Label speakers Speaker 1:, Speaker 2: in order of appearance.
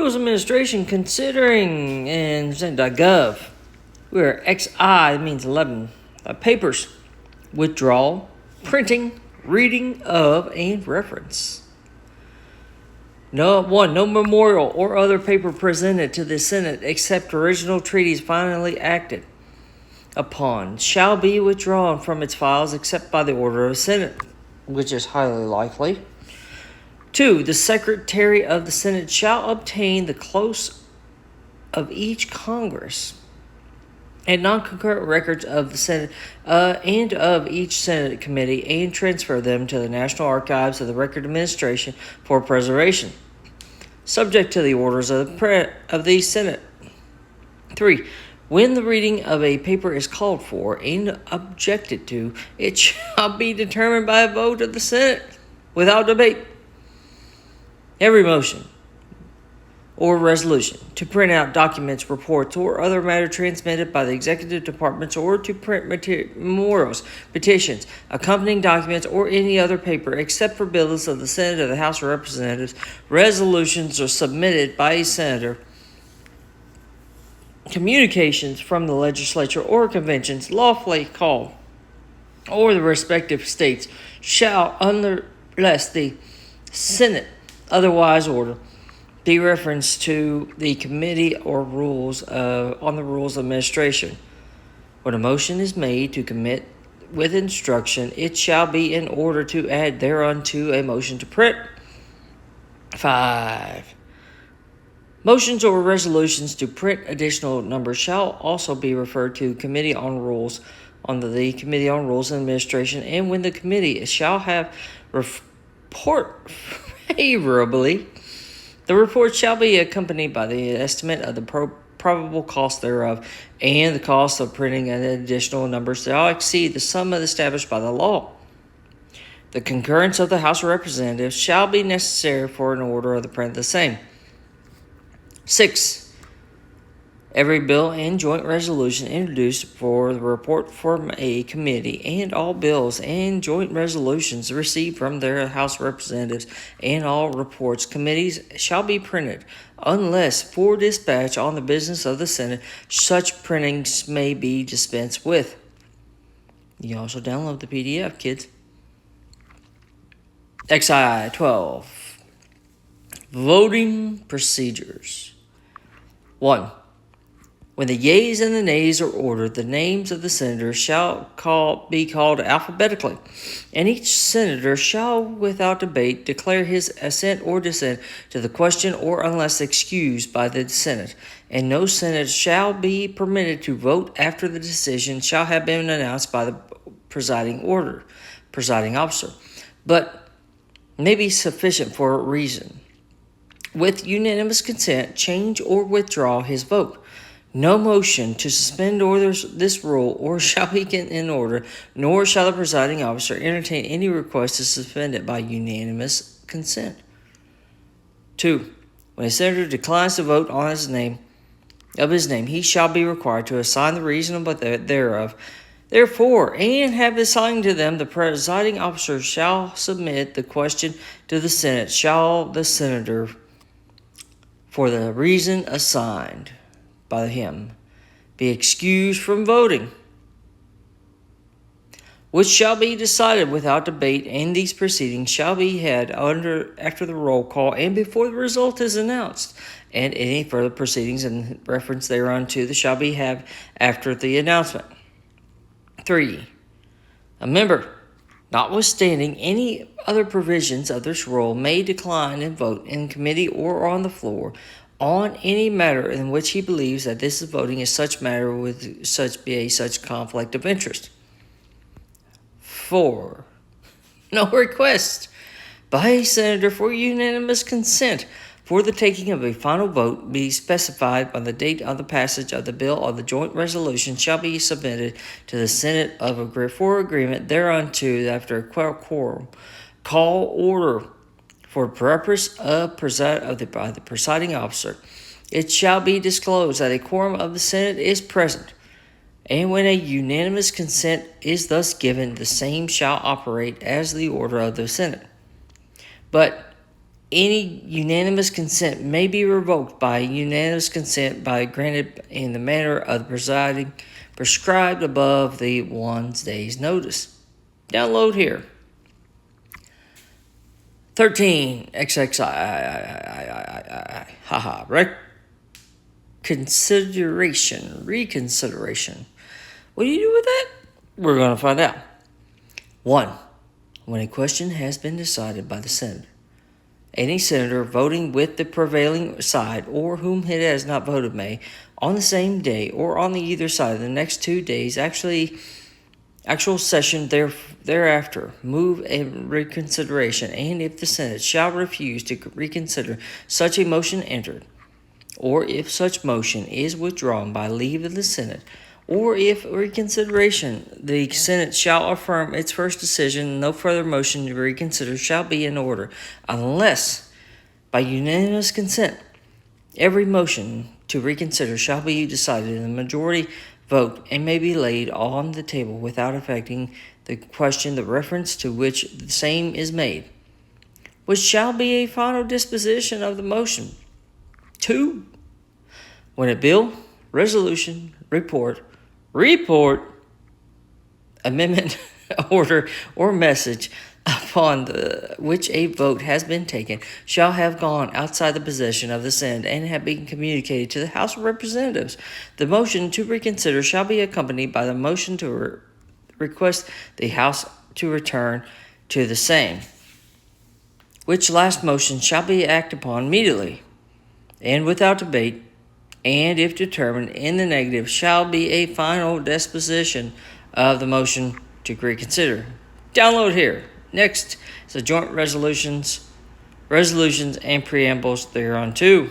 Speaker 1: Rules Administration considering in Senate.gov, where XI means 11 papers, withdrawal, printing, reading of, and reference. No memorial or other paper presented to the Senate except original treaties finally acted upon shall be withdrawn from its files except by the order of the Senate, which is highly likely. 2. The Secretary of the Senate shall obtain the close of each Congress and non-concurrent records of the Senate and of each Senate committee and transfer them to the National Archives of the Record Administration for preservation, subject to the orders of the Senate. 3. When the reading of a paper is called for and objected to, it shall be determined by a vote of the Senate without debate. Every motion or resolution to print out documents, reports, or other matter transmitted by the executive departments or to print memorials, petitions, accompanying documents, or any other paper except for bills of the Senate or the House of Representatives, resolutions are submitted by a senator, communications from the legislature or conventions lawfully called or the respective states shall, unless the Senate otherwise order, be reference to the committee or rules on the rules of administration. When a motion is made to commit with instruction, it shall be in order to add thereunto a motion to print. 5. Motions or resolutions to print additional numbers shall also be referred to Committee on Rules on the Committee on Rules and Administration, and when the committee shall have report favorably, the report shall be accompanied by the estimate of the probable cost thereof, and the cost of printing an additional number shall exceed the sum established by the law. The concurrence of the House of Representatives shall be necessary for an order of the print of the same. 6. Every bill and joint resolution introduced for the report from a committee and all bills and joint resolutions received from their House of Representatives and all reports committees shall be printed, unless for dispatch on the business of the Senate such printings may be dispensed with. You can also download the PDF, kids. XI 12. Voting procedures. 1. When the yeas and the nays are ordered, the names of the senators shall be called alphabetically, and each senator shall, without debate, declare his assent or dissent to the question, or unless excused by the Senate, and no senator shall be permitted to vote after the decision shall have been announced by the presiding officer, but may be sufficient for a reason. With unanimous consent, change or withdraw his vote. No motion to suspend this rule or shall be in order, nor shall the presiding officer entertain any request to suspend it by unanimous consent. 2. When a senator declines to vote on his name, he shall be required to assign the reason thereof. Therefore, and have assigned to them, the presiding officer shall submit the question to the Senate. Shall the senator, for the reason assigned by him, be excused from voting, which shall be decided without debate, and these proceedings shall be had after the roll call and before the result is announced, and any further proceedings in reference thereunto shall be had after the announcement. 3. A member, notwithstanding any other provisions of this rule, may decline and vote in committee or on the floor on any matter in which he believes that this is voting is such matter with such conflict of interest. 4. No request by a senator for unanimous consent for the taking of a final vote be specified by the date of the passage of the bill or the joint resolution shall be submitted to the Senate for agreement thereunto after a quorum call order for purpose by the presiding officer. It shall be disclosed that a quorum of the Senate is present, and when a unanimous consent is thus given, the same shall operate as the order of the Senate. But Any unanimous consent may be revoked by unanimous consent by granted in the manner of the presiding prescribed above the 1 day's notice. Download here. 13 XXI. Haha. Reconsideration. What do you do with that? We're going to find out. 1. When a question has been decided by the Senate, any senator voting with the prevailing side or whom it has not voted may, on the same day or on the either side of the next 2 days, actual session thereafter, move a reconsideration, and if the Senate shall refuse to reconsider such a motion entered, or if such motion is withdrawn by leave of the Senate, or if reconsideration, the Senate shall affirm its first decision, no further motion to reconsider shall be in order, unless by unanimous consent, every motion to reconsider shall be decided in the majority vote and may be laid on the table without affecting the question the reference to which the same is made, which shall be a final disposition of the motion. 2. When a bill, resolution, report, amendment, order, or message upon which a vote has been taken shall have gone outside the possession of the Senate and have been communicated to the House of Representatives, the motion to reconsider shall be accompanied by the motion to request the House to return to the same, which last motion shall be acted upon immediately and without debate, and if determined in the negative, shall be a final disposition of the motion to reconsider. Download here. Next is the joint resolutions and preambles thereunto.